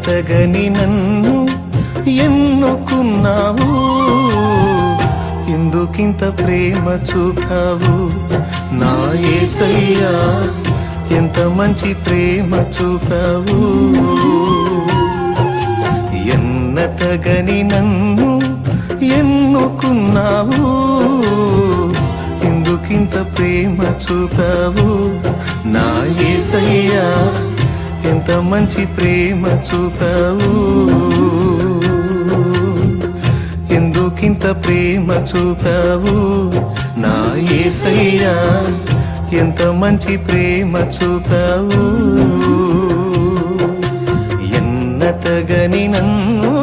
ఎన్నతగని నన్ను ఎన్నుకున్నావు, ఎందుకింత ప్రేమ చూపావు నా యేసయ్యా, ఎంత మంచి ప్రేమ చూపావు. ఎన్నతగని నన్ను ఎన్నుకున్నావు, ఎందుకింత ప్రేమ చూపావు నా యేసయ్యా, ఎంత మంచి ప్రేమ చూపావు. ఎందుకింత ప్రేమ చూపావు నా యేసయ్యా, ఎంత మంచి ప్రేమ చూపావు. ఎన్నతగని నన్ను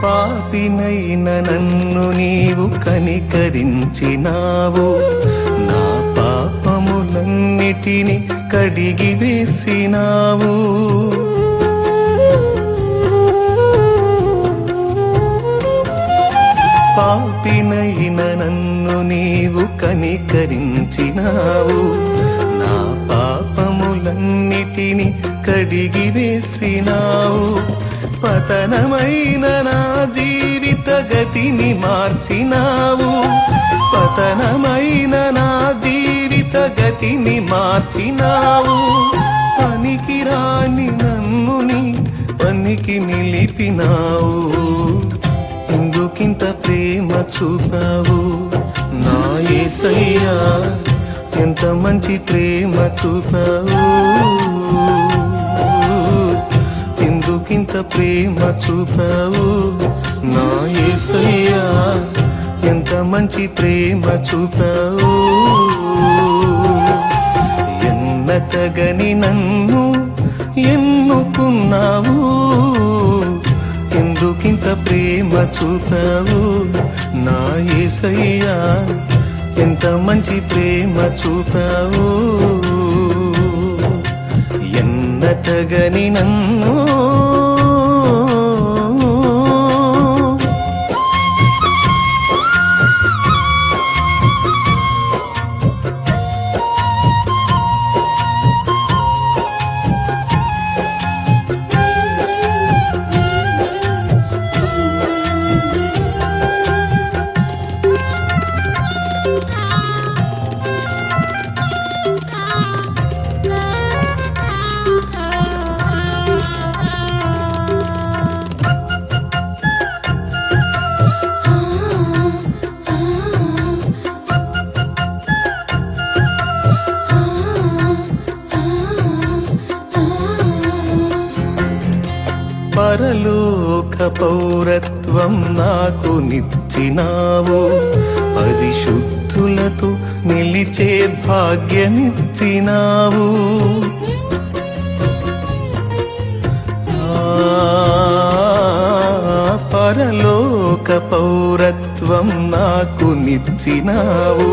పాపినైన నన్ను నీవు కనికరించినావు, నా పాపములన్నిటిని కడిగి వేసినావు. పాపినైన నన్ను నీవు కనికరించినావు, నా పాపములన్నిటిని కడిగి వేసినావు. పతనమైన నా జీవిత గతిని మార్చినావు, పతనమైన నా జీవిత గతిని మార్చినావు. పనికిరాని నన్ను నీ పనికి నిలిపినావు, ఎందుకింత ప్రేమ చూపావు నా యేసయ్యా, ఎంత మంచి ప్రేమ చూపావు. ఎందుకింత ప్రేమ చూపావు నా యేసయ్యా, ఎంత మంచి ప్రేమ చూపావు. ఎన్నతగని నన్ను ఎన్నుకున్నావు, ఎందుకింత ప్రేమ చూపావు నా యేసయ్యా, ఎంత మంచి ప్రేమ చూపావు. ఎన్నతగని నన్ను పరలోక పౌరత్వం నాకు నిచ్చినావు, పరిశుద్ధులతో నిలిచే భాగ్యమిచ్చినావు. పరలోక పౌరత్వం నాకు నిచ్చినావు,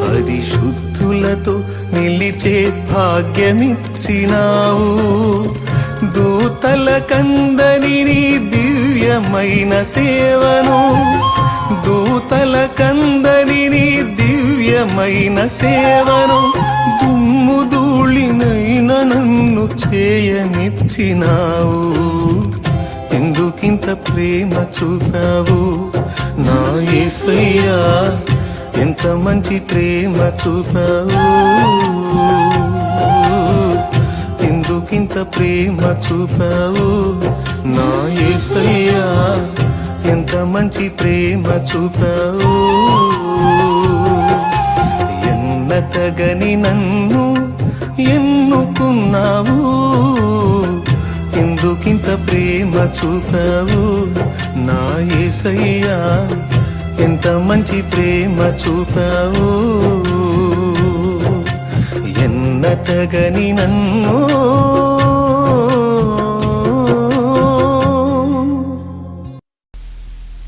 పరిశుద్ధులతో నిలిచే భాగ్యమిచ్చినావు. దూతల కందని నీ దివ్యమైన సేవను, దూతల కందని నీ దివ్యమైన సేవను, దుమ్ము ధూళినైన నన్ను చేయనిచ్చినావు. ఎందుకింత ప్రేమ చూపావు నా యేసయ్యా, ఎంత మంచి ప్రేమ చూపావు. ఎందుకింత ప్రేమ చూపావు నా యేసయ్యా, ఎంత మంచి ప్రేమ చూపావు. ఎన్నతగని నన్ను ఎన్నుకున్నావు, ఉన్నావు, ఎందుకింత ప్రేమ చూపావు నా యేసయ్యా, ఎంత మంచి ప్రేమ చూపావు. ఎన్నతగని నన్ను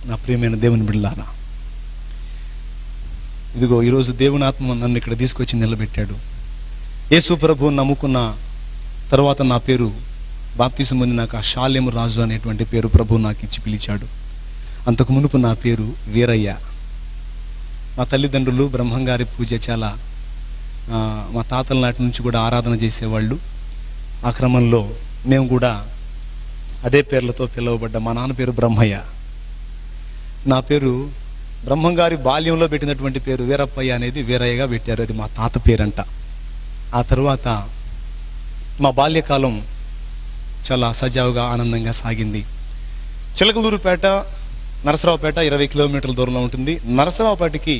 నా ప్రియమైన దేవుని బిడ్డలారా, ఇదిగో ఈరోజు దేవుని ఆత్మ నన్ను ఇక్కడ తీసుకొచ్చి నిలబెట్టాడు. యేసు ప్రభువుని నమ్ముకున్న తర్వాత నా పేరు బాప్తిసం పొందినాక షాలేము రాజు అనేటువంటి పేరు ప్రభువు నాకు ఇచ్చి పిలిచాడు. అంతకు మునుపు నా పేరు వీరయ్య. మా తల్లిదండ్రులు బ్రహ్మంగారి పూజ చాలా మా తాతల నాటి నుంచి కూడా ఆరాధన చేసేవాళ్ళు. ఆ క్రమంలో మేము కూడా అదే పేర్లతో పిలువబడ్డ. మా నాన్న పేరు బ్రహ్మయ్య, నా పేరు బ్రహ్మంగారి బాల్యంలో పెట్టినటువంటి పేరు వీరప్పయ్య అనేది వీరయ్యగా పెట్టారు. అది మా తాత పేరంట. ఆ తరువాత మా బాల్యకాలం చాలా సజావుగా ఆనందంగా సాగింది. చిలకలూరుపేట నరసరావుపేట 20 కిలోమీటర్ల దూరంలో ఉంటుంది. నరసరావుపేటకి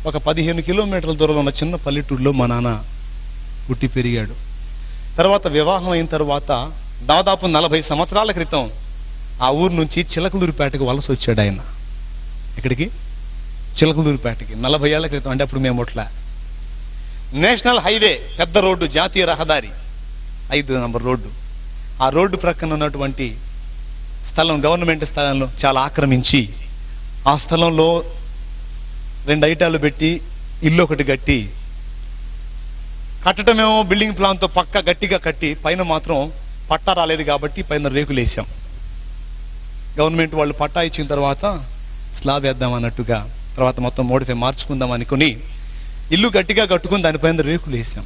ఒక 15 కిలోమీటర్ల దూరంలో ఉన్న చిన్న పల్లెటూరులో మా నాన్న పుట్టి పెరిగాడు. తర్వాత వివాహం అయిన తర్వాత దాదాపు 40 సంవత్సరాల క్రితం ఆ ఊరు నుంచి చిలకలూరుపేటకు వలస వచ్చాడు ఆయన. ఎక్కడికి? చిలకలూరుపేటకి. 40 ఏళ్ల క్రితం. అంటే అప్పుడు మేము ఒట్లా నేషనల్ హైవే, పెద్ద రోడ్డు, జాతీయ రహదారి 5 నంబర్ రోడ్డు. ఆ రోడ్డు ప్రక్కన ఉన్నటువంటి స్థలం గవర్నమెంట్ స్థలంలో చాలా ఆక్రమించి ఆ స్థలంలో 2 ఐటాలు పెట్టి ఇల్లు ఒకటి కట్టి, కట్టడమేమో బిల్డింగ్ ప్లాన్తో పక్క గట్టిగా కట్టి పైన మాత్రం పట్టా రాలేదు కాబట్టి పైన రేకులు వేసాం. గవర్నమెంట్ వాళ్ళు పట్టా ఇచ్చిన తర్వాత స్లాబ్ వేద్దాం అన్నట్టుగా తర్వాత మొత్తం మోడిఫై మార్చుకుందాం అనుకుని ఇల్లు గట్టిగా కట్టుకుని దానిపైన రేకులు వేసాం.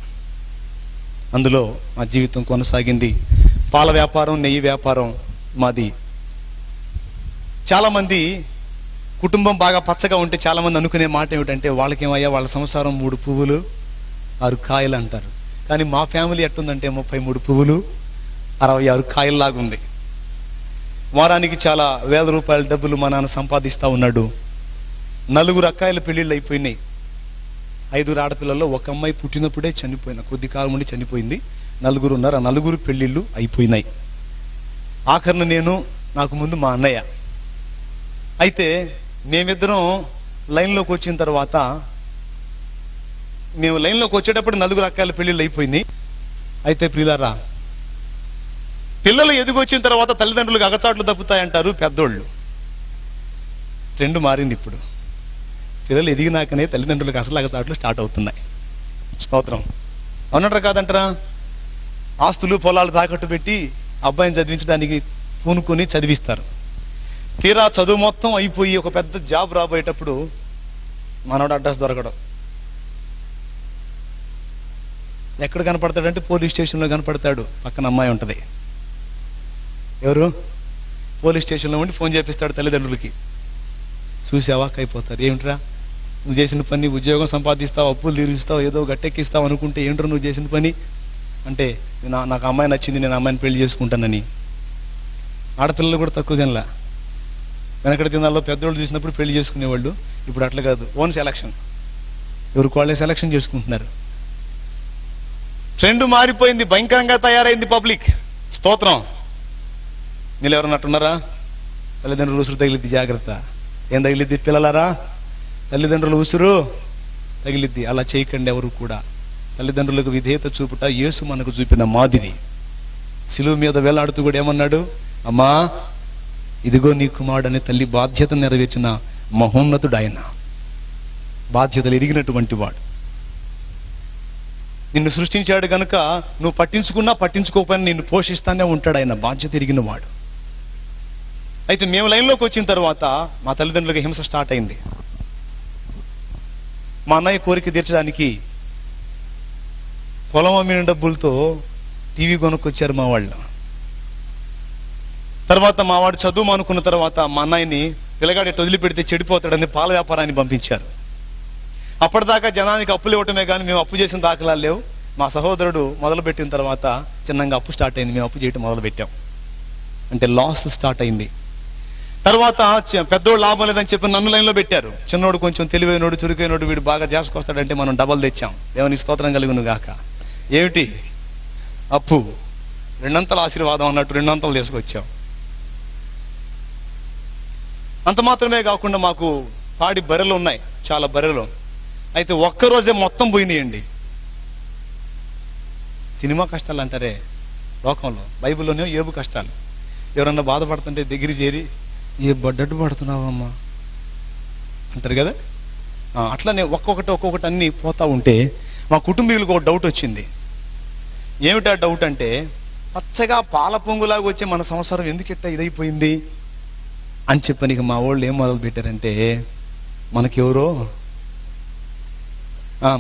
అందులో మా జీవితం కొనసాగింది. పాల వ్యాపారం, నెయ్యి వ్యాపారం మాది. చాలా మంది కుటుంబం బాగా పచ్చగా ఉంటే చాలా మంది అనుకునే మాట ఏమిటంటే వాళ్ళకేమయ్యా వాళ్ళ సంసారం 3 పువ్వులు 6 కాయలు అంటారు. కానీ మా ఫ్యామిలీ ఎట్టుందంటే 33 పువ్వులు 66 కాయల్లాగుంది. వారానికి చాలా వేల రూపాయల డబ్బులు మా నాన్న సంపాదిస్తా ఉన్నాడు. 4 అక్కాయిల పెళ్లిళ్ళు అయిపోయినాయి. 5 ఆడపిల్లల్లో ఒక అమ్మాయి పుట్టినప్పుడే చనిపోయింది, కొద్ది కాలం ఉండి చనిపోయింది. 4 ఉన్నారు. ఆ 4 పెళ్లిళ్ళు అయిపోయినాయి. ఆఖరిన నేను, నాకు ముందు మా అన్నయ్య. అయితే మేమిద్దరం లైన్లోకి వచ్చిన తర్వాత, మేము లైన్లోకి వచ్చేటప్పుడు 4 అక్కాయిల పెళ్లిళ్ళు అయిపోయినాయి. అయితే ప్రియులారా, పిల్లలు ఎదిగొచ్చిన తర్వాత తల్లిదండ్రులకు అగచాట్లు తప్పుతాయంటారు పెద్దోళ్ళు. ట్రెండ్ మారింది ఇప్పుడు. పిల్లలు ఎదిగినాకనే తల్లిదండ్రులకు అసలు అగచాట్లు స్టార్ట్ అవుతున్నాయి. స్తోత్రం. అవునంటారా కాదంటారా? ఆస్తులు పొలాలు తాకట్టు పెట్టి అబ్బాయిని చదివించడానికి పూనుకొని చదివిస్తారు. తీరా చదువు మొత్తం అయిపోయి ఒక పెద్ద జాబ్ రాబోయేటప్పుడు మనోడు అడ్రస్ దొరకడం. ఎక్కడ కనపడతాడంటే పోలీస్ స్టేషన్లో కనపడతాడు. పక్కన అమ్మాయి ఉంటుంది. ఎవరు? పోలీస్ స్టేషన్లో ఉండి ఫోన్ చేపిస్తాడు తల్లిదండ్రులకి. చూసావా అయిపోతారు. ఏమిట్రా నువ్వు చేసిన పని? ఉద్యోగం సంపాదిస్తావు, అప్పులు తీరుస్తావు, ఏదో గట్టెక్కిస్తావు అనుకుంటే ఏంట్రా నువ్వు చేసిన పని అంటే, నాకు అమ్మాయి నచ్చింది, నేను అమ్మాయిని పెళ్లి చేసుకుంటానని. ఆడపిల్లలు కూడా తక్కువ తినలా. వెనకటి దినాల్లో పెద్దోళ్ళు చూసినప్పుడు పెళ్లి చేసుకునేవాళ్ళు. ఇప్పుడు అట్లా కాదు, ఓన్ సెలక్షన్. ఎవరికి వాళ్ళే సెలక్షన్ చేసుకుంటున్నారు. ట్రెండ్ మారిపోయింది, భయంకరంగా తయారైంది పబ్లిక్. స్తోత్రం. మీరు ఎవరన్నట్టున్నారా? తల్లిదండ్రులు ఉసురు తగిలిద్ది, జాగ్రత్త. ఏం తగిలిద్ది పిల్లలారా? తల్లిదండ్రులు ఉసురు తగిలిద్ది. అలా చేయకండి ఎవరు కూడా. తల్లిదండ్రులకు విధేయత చూపుట యేసు మనకు చూపిన మాదిరి. శిలువ మీద వేలాడుతూ కూడా ఏమన్నాడు? అమ్మా ఇదిగో నీ కుమారుడు అనే తల్లి బాధ్యత నెరవేర్చిన మహోన్నతుడు ఆయన. బాధ్యతలు ఎరిగినటువంటి వాడు. నిన్ను సృష్టించాడు కనుక నువ్వు పట్టించుకున్నా పట్టించుకోకపోయినా నిన్ను పోషిస్తానే ఉంటాడు ఆయన. బాధ్యత ఎరిగిన వాడు. అయితే మేము లైన్లోకి వచ్చిన తర్వాత మా తల్లిదండ్రులకు హింస స్టార్ట్ అయింది. మా అన్నయ్య కోరిక తీర్చడానికి పొలం అమ్మిన డబ్బులతో టీవీ కొనుక్కొచ్చారు మా వాళ్ళు. తర్వాత మా వాడు చదువు మానుకున్న తర్వాత మా అన్నయ్యని పిల్లగాడి వదిలిపెడితే చెడిపోతాడని పాల వ్యాపారాన్ని పంపించారు. అప్పటిదాకా జనానికి అప్పులు ఇవ్వటమే కానీ మేము అప్పు చేసిన దాఖలాలు లేవు. మా సహోదరుడు మొదలుపెట్టిన తర్వాత చిన్నగా అప్పు స్టార్ట్ అయింది. మేము అప్పు చేయటం మొదలుపెట్టాం. అంటే లాస్ స్టార్ట్ అయింది. తర్వాత పెద్దోడు లాభం లేదని చెప్పి నన్ను లైన్లో పెట్టారు. చిన్నోడు కొంచెం తెలివైనోడు, చురుకైనోడు, వీడు బాగా చేసుకొస్తాడంటే మనం డబల్ తెచ్చాం. దేవునికి స్తోత్రం కలుగును గాక. ఏమిటి? అప్పు, రెండంతల ఆశీర్వాదం అన్నట్టు రెండంతలు తీసుకొచ్చాం. అంత మాత్రమే కాకుండా మాకు పాడి బర్రెలు ఉన్నాయి, చాలా బర్రెలు. అయితే ఒక్కరోజే మొత్తం పోయినాయండి. సినిమా కష్టాలు అంటారే లోకంలో, బైబిల్లోనే ఏబు కష్టాలు. ఎవరన్నా బాధపడుతుంటే దగ్గర చేరి ఏ బడ్డట్టు పడుతున్నావమ్మా అంటారు కదా. అట్లానే ఒక్కొక్కటి అన్ని పోతా ఉంటే మా కుటుంబీకులకు ఒక డౌట్ వచ్చింది. ఏమిటా డౌట్ అంటే, పచ్చగా పాల పొంగులాగా వచ్చే మన సంసారం ఎందుకిట్ట ఇదైపోయింది అని చెప్పని మా వాళ్ళు ఏం మొదలు పెట్టారంటే, మనకెవరో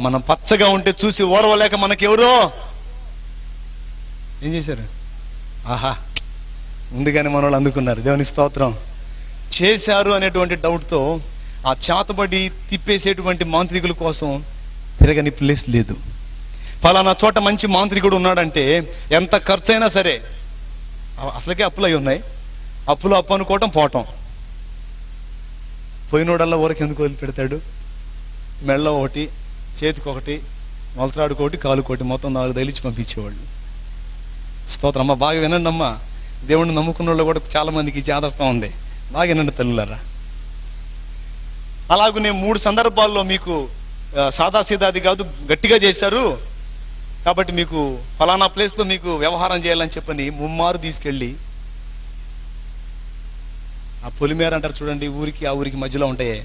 మనం పచ్చగా ఉంటే చూసి ఓర్వలేక మనకెవరో ఏం చేశారు, ఆహా ముందుగానే మన వాళ్ళు అందుకున్నారు, దేవుని స్తోత్రం, చేశారు అనేటువంటి డౌట్తో ఆ చేతబడి తిప్పేసేటువంటి మాంత్రికుల కోసం తిరగని ప్లేస్ లేదు. ఫలానా చోట మంచి మాంత్రికుడు ఉన్నాడంటే ఎంత ఖర్చైనా సరే, అసలుకే అప్పులు అయి ఉన్నాయి, అప్పులు అప్పు అనుకోవటం పోవటం. పోయినోడల్లా ఊరికి ఎందుకు వదిలిపెడతాడు? మెళ్ళ ఒకటి, చేతికి ఒకటి, మొలతాడుకోటి, కాలుకోటి, మొత్తం 4 తగిలించి పంపించేవాళ్ళు. స్తోత్రం. అమ్మ బాగా వినండి అమ్మా, దేవుణ్ణి నమ్ముకున్న వాళ్ళు కూడా చాలా మందికి చేదస్తా ఉంది. బాగా వినండి తల్లులారా. అలాగూ నేను 3 సందర్భాల్లో మీకు సాదాసీదాది కాదు గట్టిగా చేశారు కాబట్టి మీకు ఫలానా ప్లేస్లో మీకు వ్యవహారం చేయాలని చెప్పని ముమ్మారు తీసుకెళ్ళి, ఆ పొలిమేర అంటారు చూడండి, ఊరికి ఆ ఊరికి మధ్యలో ఉంటాయే,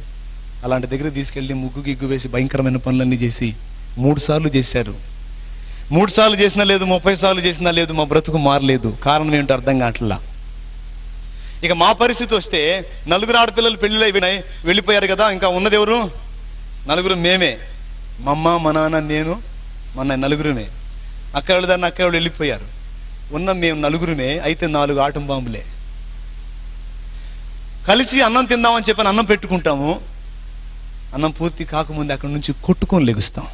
అలాంటి దగ్గర తీసుకెళ్ళి ముగ్గు గిగ్గు వేసి భయంకరమైన పనులన్నీ చేసి 3 సార్లు చేశారు. 3 సార్లు చేసినా లేదు, 30 సార్లు చేసినా లేదు, మా బ్రతుకు మారలేదు. కారణం ఏంటో అర్థం కావట్లా. ఇక మా పరిస్థితి వస్తే 4 ఆడపిల్లలు పెళ్లిలో వెళ్ళిపోయారు కదా, ఇంకా ఉన్నది ఎవరు? 4 మేమే. మా అమ్మ, మా నాన్న, నేను, మా 4 అక్కవాళ్ళు దాన్ని అక్కవాళ్ళు వెళ్ళిపోయారు. ఉన్న మేము 4 అయితే 4 ఆటం బాంబులే. కలిసి అన్నం తిందామని చెప్పని అన్నం పెట్టుకుంటాము, అన్నం పూర్తి కాకముందు అక్కడి నుంచి కొట్టుకొని లెగుస్తాం.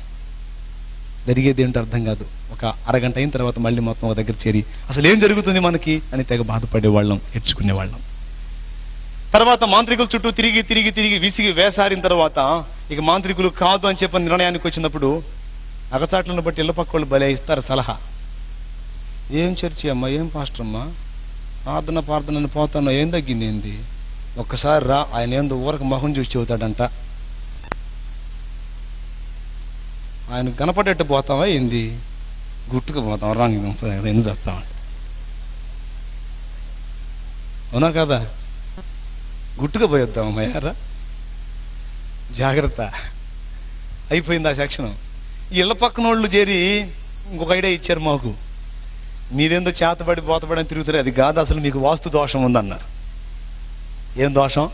జరిగేది ఏంటో అర్థం కాదు. ఒక అరగంట అయిన తర్వాత మళ్ళీ మొత్తం ఒక దగ్గర చేరి అసలు ఏం జరుగుతుంది మనకి అని తెగ బాధపడేవాళ్ళం, ఏడ్చుకునేవాళ్ళం. తర్వాత మాంత్రికుల చుట్టూ తిరిగి విసిగి వేసారిన తర్వాత ఇక మాంత్రికులు కాదు అని చెప్పని నిర్ణయానికి వచ్చినప్పుడు అగచాట్లను బట్టి ఇళ్ల పక్క వాళ్ళు భలే ఇస్తారు సలహా. ఏం చర్చి అమ్మా, ఏం పాస్టర్ అమ్మా, ప్రార్థన పోతాను, ఏం తగ్గింది ఏంది, ఒక్కసారి రా, ఆయన ఏందో ఊరకు మొహం చూసి చెబుతాడంట, ఆయన కనపడేట్టు పోతావా ఏంది, గుట్టుకు పోతాం, రాంగ్ ఎందుకు చేస్తామంట. అవునా కదా, గుట్టుకు పోయొద్దాం అమ్మాయారా, జాగ్రత్త. అయిపోయింది ఆ సెక్షన్. ఈ ఇళ్ల పక్కన వాళ్ళు చేరి ఇంకొక ఐడియా ఇచ్చారు మాకు, మీరేందో చేతబడి బోతబడి అని తిరుగుతారు, అది కాదు, అసలు మీకు వాస్తు దోషం ఉందన్నారు. ఏం దోషం?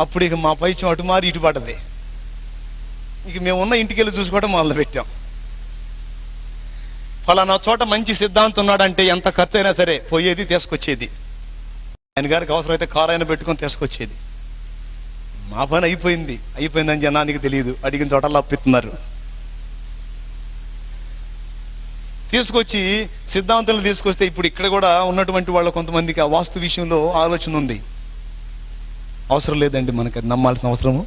అప్పుడు ఇక మా పైచం అటు మారి ఇటు పడ్డది. ఇక మేము ఉన్న ఇంటికి వెళ్ళి చూసుకోవడం మొదలు పెట్టాం. ఫలానా చోట మంచి సిద్ధాంతం ఉన్నాడంటే ఎంత ఖర్చు అయినా సరే పోయేది, తీసుకొచ్చేది. ఆయన గారికి అవసరమైతే కారు అయినా పెట్టుకొని తీసుకొచ్చేది. మా పని అయిపోయిందని జనానికి తెలియదు, అడిగిన చోటల్లో అప్పిస్తున్నారు. తీసుకొచ్చి సిద్ధాంతాలు తీసుకొస్తే ఇప్పుడు ఇక్కడ కూడా ఉన్నటువంటి వాళ్ళ కొంతమందికి ఆ వాస్తు విషయంలో ఆలోచన ఉంది. అవసరం లేదండి, మనకి అది నమ్మాల్సిన అవసరము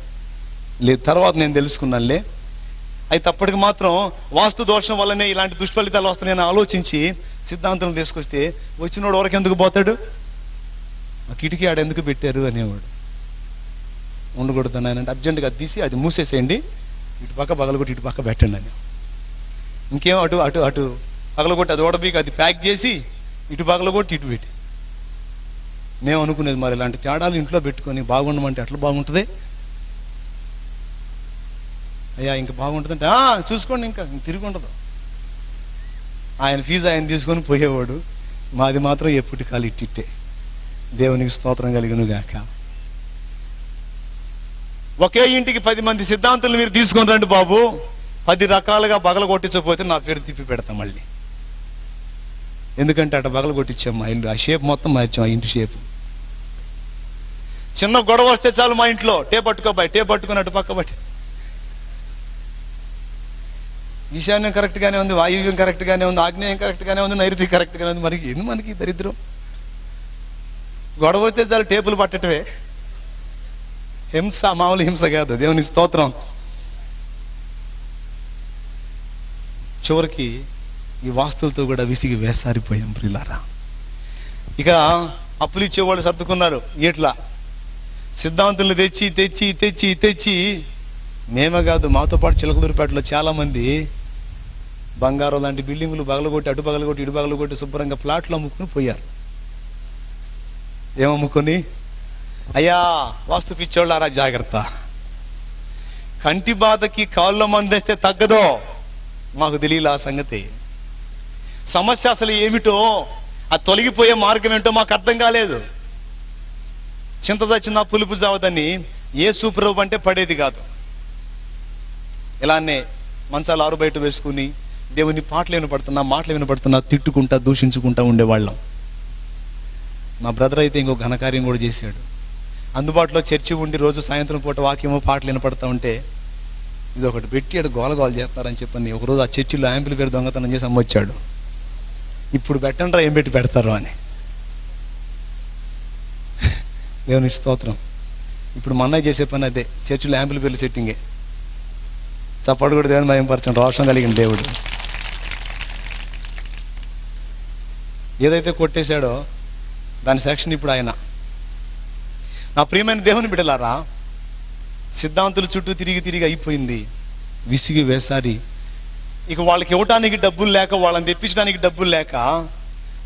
లేదు. తర్వాత నేను తెలుసుకున్నానులే. అయితే అప్పటికి మాత్రం వాస్తు దోషం వల్లనే ఇలాంటి దుష్ఫలితాలు వస్తాయని ఆలోచించి సిద్ధాంతం తీసుకొస్తే వచ్చినోడు ఎవరికి ఎందుకు పోతాడు, ఆ కిటికీ ఆడ ఎందుకు పెట్టారు అనేవాడు. ఉండకూడదు అంటే అర్జెంటుగా తీసి అది మూసేసేయండి, ఇటు పక్క పగలగొట్టి ఇటు పక్క పెట్టండి అని. ఇంకేం అటు అటు అటు పగలగొట్టి అది ఓడబీకి అది ప్యాక్ చేసి ఇటు పగలగొట్టి ఇటు పెట్టి. మేము అనుకునేది మరి ఇలాంటి తేడాలు ఇంట్లో పెట్టుకొని బాగుండమంటే ఎట్లా బాగుంటుంది అయ్యా, ఇంకా బాగుంటుందంటే చూసుకోండి, ఇంకా తిరిగి ఉండదు. ఆయన ఫీజు ఆయన తీసుకొని పోయేవాడు, మాది మాత్రం ఎప్పటి కాలు ఇట్టిట్టే. దేవునికి స్తోత్రం కలిగిన గాక. ఒకే ఇంటికి 10 మంది సిద్ధాంతులు మీరు తీసుకొని రండి బాబు, 10 రకాలుగా బగల కొట్టించకపోతే నా పేరు తిప్పి పెడతాం మళ్ళీ. ఎందుకంటే అటు బగల కొట్టించాం మా ఇల్లు, ఆ షేప్ మొత్తం మార్చాం, ఆ ఇంటి షేపు. చిన్న గొడవ వస్తే చాలు మా ఇంట్లో టేప్ పట్టుకొని అటు పక్క బట్టి. ఈశాన్యం కరెక్ట్ గానే ఉంది, వాయువ్యం కరెక్ట్ గానే ఉంది, ఆగ్నేయం కరెక్ట్ గానే ఉంది, నైరుతి కరెక్ట్ గానే ఉంది. మనకి ఎందుకు మనకి దరిద్రం? గొడవ వస్తే చాలు టేపులు పట్టటమే. హింస మామూలు హింస కాదు. దేవుని స్తోత్రం. చివరికి ఈ వాస్తువులతో కూడా విసిగి వేసారిపోయాం ప్రియులారా. ఇక అప్పులు ఇచ్చేవాళ్ళు సర్దుకున్నారు. ఇట్లా సిద్ధాంతులు తెచ్చి తెచ్చి తెచ్చి తెచ్చి మేమే కాదు, మాతో పాటు చిలకలూరుపేటలో చాలా మంది బంగారం లాంటి బిల్డింగులు పగలగొట్టి, అటు పగలగొట్టి ఇటు పగలగొట్టి శుభ్రంగా ప్లాట్లు అమ్ముకుని పోయారు. ఏమమ్ముకొని, అయ్యా వాస్తు పిచ్చోళ్ళారా జాగ్రత్త, కంటి బాధకి కాళ్ళ మందేస్తే తగ్గదో మాకు తెలియలే ఆ సంగతి. సమస్య అసలు ఏమిటో, ఆ తొలగిపోయే మార్గం ఏంటో మాకు అర్థం కాలేదు. చింత తెచ్చిన పులుపు జావదని యేసు ప్రభు అంటే పడేది కాదు. ఇలానే మంచాలు ఆరు బయట వేసుకుని దేవుని పాటలు వినపడుతున్నా, మాటలు వినపడుతున్నా, తిట్టుకుంటా దూషించుకుంటా ఉండేవాళ్ళం. మా బ్రదర్ అయితే ఇంకో ఘనకార్యం కూడా చేశాడు. అందుబాటులో చర్చి ఉండి రోజు సాయంత్రం పూట వాక్యమో పాటలు వినపడతా ఉంటే ఇది ఒకటి పెట్టి అటు గోలగోలు చేస్తారని చెప్పని ఒకరోజు ఆ చర్చిలో యాంప్లిఫైర్ దొంగతనం చేసి అమ్మొచ్చాడు. ఇప్పుడు పెట్టండ్రా ఏం పెట్టి పెడతారు అని. దేవుని స్తోత్రం. ఇప్పుడు మా అన్నయ్య చేసే పని అదే, చర్చిలో యాంప్లిఫైర్లు సెట్టింగే. చప్పడు కూడా దేవుని మహిమపరచండి, రోషం కలిగిన దేవుడు. ఏదైతే కొట్టేశాడో దాని సెక్షన్ ఇప్పుడు ఆయన. నా ప్రియమైన దేవుని బిడ్డలారా, సిద్ధాంతుల చుట్టూ తిరిగి తిరిగి అయిపోయింది, విసిగి వేసారి. ఇక వాళ్ళకి ఇవ్వటానికి డబ్బులు లేక, వాళ్ళని తెప్పించడానికి డబ్బులు లేక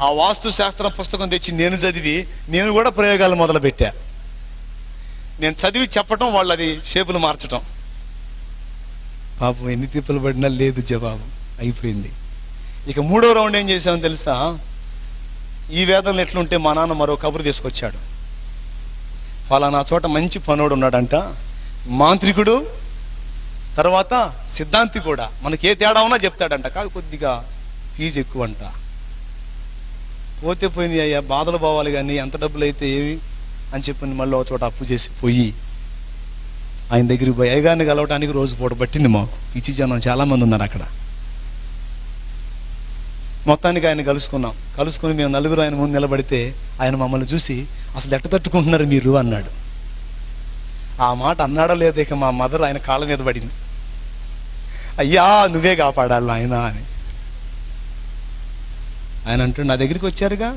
ఆ వాస్తు శాస్త్రం పుస్తకం తెచ్చి నేను చదివి నేను కూడా ప్రయోగాలు మొదలుపెట్టా. నేను చదివి చెప్పటం, వాళ్ళది షేపులు మార్చటం. పాపం ఎన్ని తిప్పలు పడినా లేదు జవాబు, అయిపోయింది. ఇక మూడో రౌండ్ ఏం చేశామని తెలుసా? ఈ వేదనలు ఎట్లుంటే మా నాన్న మరో కబురు తీసుకొచ్చాడు. ఫలానా చోట మంచి పనోడు ఉన్నాడంట, మాంత్రికుడు, తర్వాత సిద్ధాంతి కూడా, మనకి ఏ తేడా ఉన్నా చెప్తాడంట, కాదు కొద్దిగా ఫీజు ఎక్కువ అంట. పోతే పోయింది అయ్యా, బాధలు పోవాలి కానీ ఎంత డబ్బులు అయితే ఏవి అని చెప్పి మళ్ళీ ఒక చోట అప్పు చేసి పోయి ఆయన దగ్గరికి పోయి అయ్యగారిని కలవటానికి రోజు పూట పట్టింది మాకు. పిచ్చి జనం చాలా మంది ఉన్నారు అక్కడ. మొత్తానికి ఆయన కలుసుకుని మేము నలుగురు ఆయన ముందు నిలబడితే ఆయన మమ్మల్ని చూసి అసలు ఎట్ట తట్టుకుంటున్నారు మీరు అన్నాడు. ఆ మాట అన్నాడో లేదో ఇక మా మదర్ ఆయన కాళ్ళ మీద పడింది. అయ్యా నువ్వే కాపాడాలి ఆయన అని. ఆయన అంటూ నా దగ్గరికి వచ్చారుగా,